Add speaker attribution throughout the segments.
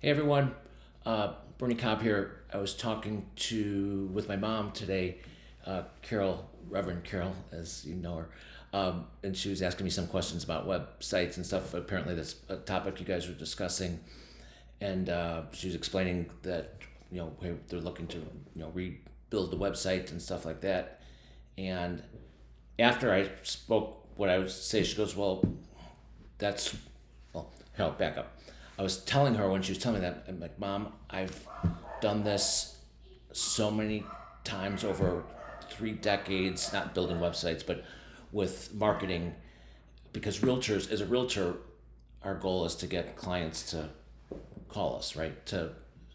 Speaker 1: Hey everyone, Bernie Cobb here. I was talking with my mom today, Carol, Reverend Carol, as you know her, and she was asking me some questions about websites and stuff. Apparently, that's a topic you guys were discussing, and she was explaining that they're looking to rebuild the website and stuff like that. And after I spoke what I would say, she goes, "Well, that's well, hell, back up. I was telling her when she was telling me that, I'm like, Mom, I've done this so many times over 3 decades, not building websites, but with marketing, because realtors, as a realtor, our goal is to get clients to call us, right, to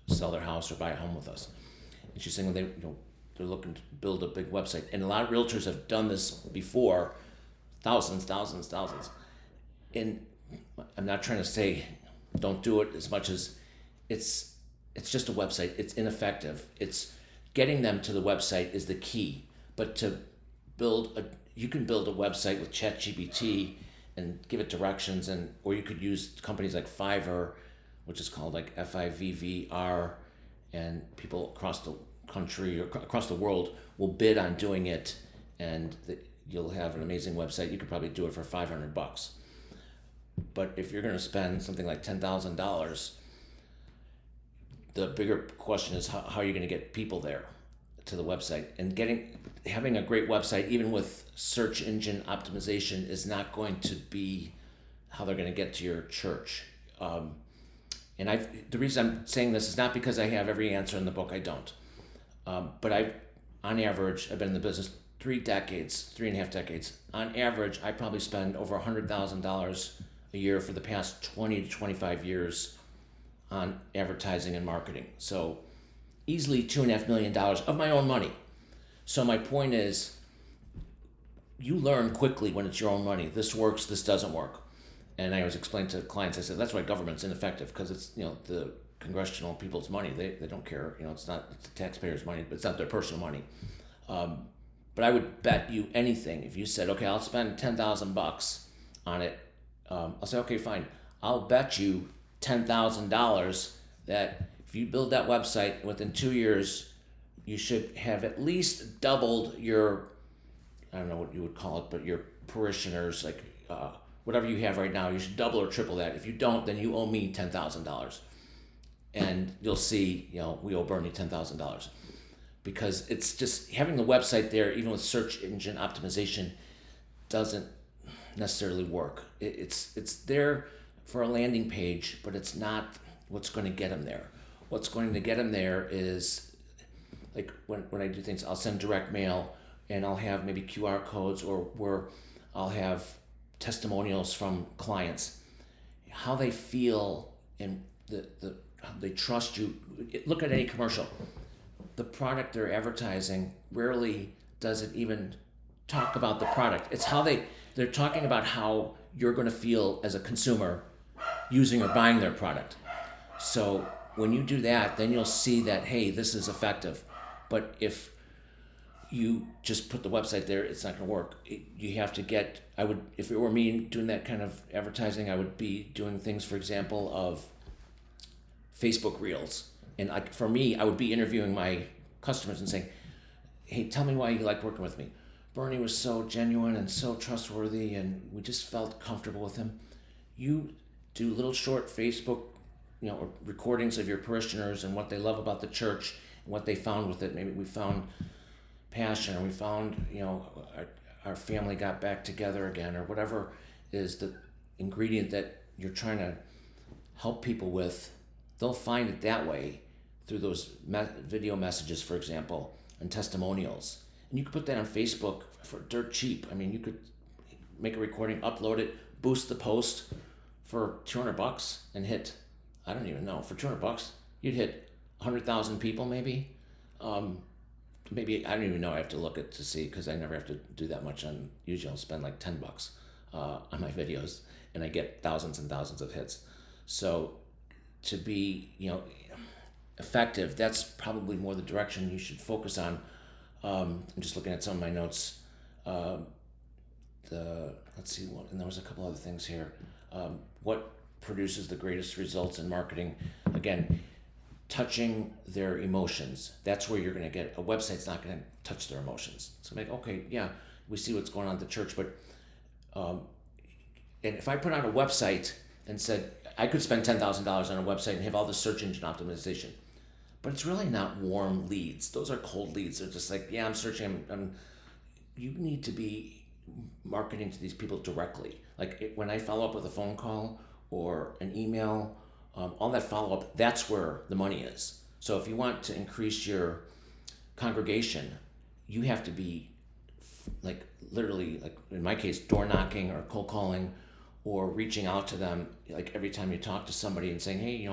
Speaker 1: sell their house or buy a home with us. And she's saying they're looking to build a big website, and a lot of realtors have done this before, thousands, and I'm not trying to say don't do it as much as it's it's just a website. It's ineffective. It's getting them to the website is the key. But to build a you can build a website with ChatGPT and give it directions, and or you could use companies like Fiverr, which is called like Fivvr, and people across the country or across the world will bid on doing it, and you'll have an amazing website. You could probably do it for $500. But if you're going to spend something like $10,000, the bigger question is how are you going to get people there to the website? And having a great website, even with search engine optimization, is not going to be how they're going to get to your church. And the reason I'm saying this is not because I have every answer in the book. I don't. But on average, I've been in the business 3 decades, 3.5 decades. On average, I probably spend over $100,000 a year for the past 20 to 25 years on advertising and marketing. So easily $2.5 million of my own money. So my point is, you learn quickly when it's your own money. This works, this doesn't work. And I always explain to clients, I said, that's why government's ineffective, because it's, the congressional people's money. They don't care. It's the taxpayers' money, but it's not their personal money. But I would bet you anything if you said, okay, I'll spend $10,000 on it. I'll say, okay, fine. I'll bet you $10,000 that if you build that website within 2 years, you should have at least doubled your, I don't know what you would call it, but your parishioners, like whatever you have right now, you should double or triple that. If you don't, then you owe me $10,000. And you'll see, we owe Bernie $10,000. Because it's just having the website there, even with search engine optimization, doesn't necessarily work. It's there for a landing page, but it's not what's going to get them there. What's going to get them there is, like when I do things, I'll send direct mail, and I'll have maybe QR codes, or where I'll have testimonials from clients, how they feel, and how they trust you. Look at any commercial. The product they're advertising rarely does it even talk about the product. It's how they're talking about how you're going to feel as a consumer using or buying their product. So when you do that, then you'll see that, hey, this is effective. But if you just put the website there, it's not going to work. You have to if it were me doing that kind of advertising, I would be doing things, for example, of Facebook Reels. And for me, I would be interviewing my customers and saying, hey, tell me why you like working with me. Bernie was so genuine and so trustworthy, and we just felt comfortable with him. You do little short Facebook, recordings of your parishioners and what they love about the church and what they found with it. Maybe we found passion, or we found, our family got back together again, or whatever is the ingredient that you're trying to help people with. They'll find it that way through those video messages, for example, and testimonials. And you could put that on Facebook for dirt cheap. I mean, you could make a recording, upload it, boost the post for $200 and hit, I don't even know, for $200, you'd hit 100,000 people maybe. Maybe, I don't even know, I have to look at to see, because I never have to do that much on, usually I'll spend like $10 on my videos, and I get thousands and thousands of hits. So to be, effective, that's probably more the direction you should focus on. I'm just looking at some of my notes. Let's see, and there was a couple other things here. What produces the greatest results in marketing. Again, touching their emotions. That's where you're going to get a website's not going to touch their emotions. So like, okay, yeah, we see what's going on at the church, but and if I put on a website and said I could spend $10,000 on a website and have all the search engine optimization, but it's really not warm leads. Those are cold leads. They're just like, yeah, I'm searching. You need to be marketing to these people directly. Like when I follow up with a phone call or an email, all that follow up, that's where the money is. So if you want to increase your congregation, you have to be like literally, like in my case, door knocking or cold calling or reaching out to them like every time you talk to somebody and saying, hey,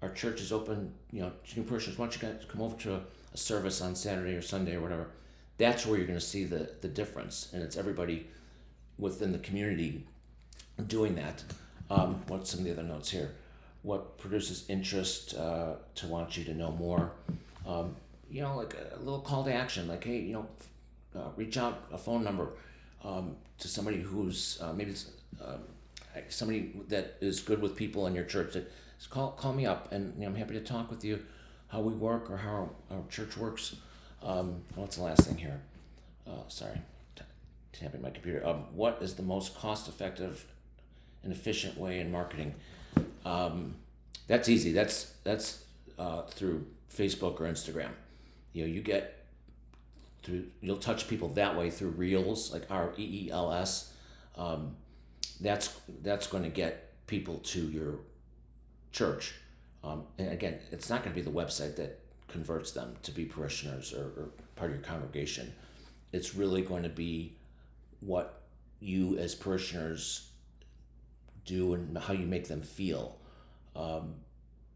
Speaker 1: our church is open, to new parishioners. Why don't you guys come over to a service on Saturday or Sunday or whatever? That's where you're going to see the difference, and it's everybody within the community doing that. What's some of the other notes here? What produces interest to want you to know more? Like a little call to action, like, hey, reach out a phone number to somebody who's maybe somebody that is good with people in your church. That call me up, and I'm happy to talk with you how we work or how our church works. What's the last thing here? Sorry, tapping my computer. What is the most cost-effective and efficient way in marketing? That's easy. That's through Facebook or Instagram. You'll touch people that way through Reels, like REELS. That's going to get people to your church. And again, it's not going to be the website that converts them to be parishioners or part of your congregation. It's really going to be what you as parishioners do and how you make them feel.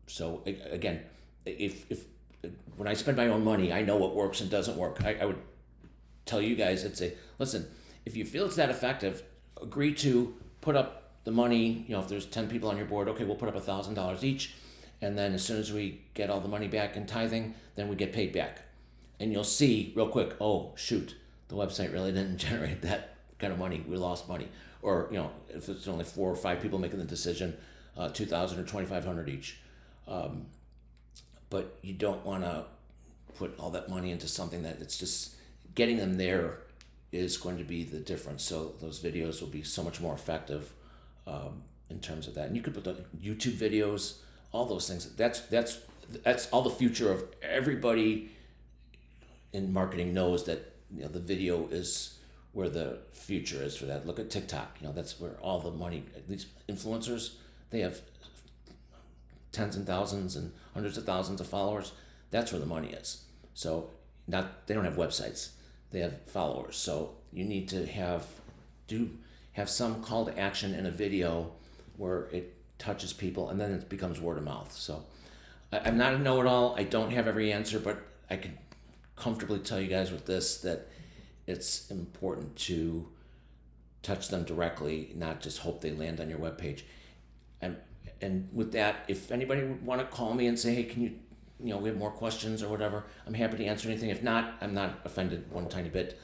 Speaker 1: So again, if when I spend my own money, I know what works and doesn't work. I would tell you guys, I'd say, listen, if you feel it's that effective, agree to put up the money. If there's 10 people on your board, okay, we'll put up $1,000 each. And then as soon as we get all the money back in tithing, then we get paid back. And you'll see real quick, oh, shoot, the website really didn't generate that kind of money. We lost money. Or, if it's only 4 or 5 people making the decision, $2,000 or $2,500 each. But you don't want to put all that money into something that it's just getting them there is going to be the difference. So those videos will be so much more effective in terms of that. And you could put the YouTube videos, all those things. That's all the future of everybody in marketing knows that the video is where the future is for that. Look at TikTok. That's where all the money. These influencers, they have tens and thousands and hundreds of thousands of followers. That's where the money is. So they don't have websites. They have followers. So you need to have some call to action in a video where it touches people, and then it becomes word of mouth. So I'm not a know-it-all. I don't have every answer, but I can comfortably tell you guys with this that it's important to touch them directly, not just hope they land on your webpage. And with that, if anybody would want to call me and say, hey, can you, we have more questions or whatever, I'm happy to answer anything. If not, I'm not offended one tiny bit.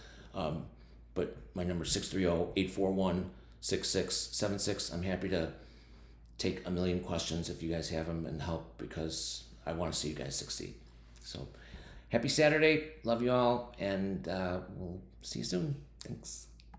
Speaker 1: But my number is 630-841-6676. I'm happy to take a million questions if you guys have them and help, because I want to see you guys succeed. So happy Saturday. Love you all. And we'll see you soon. Thanks.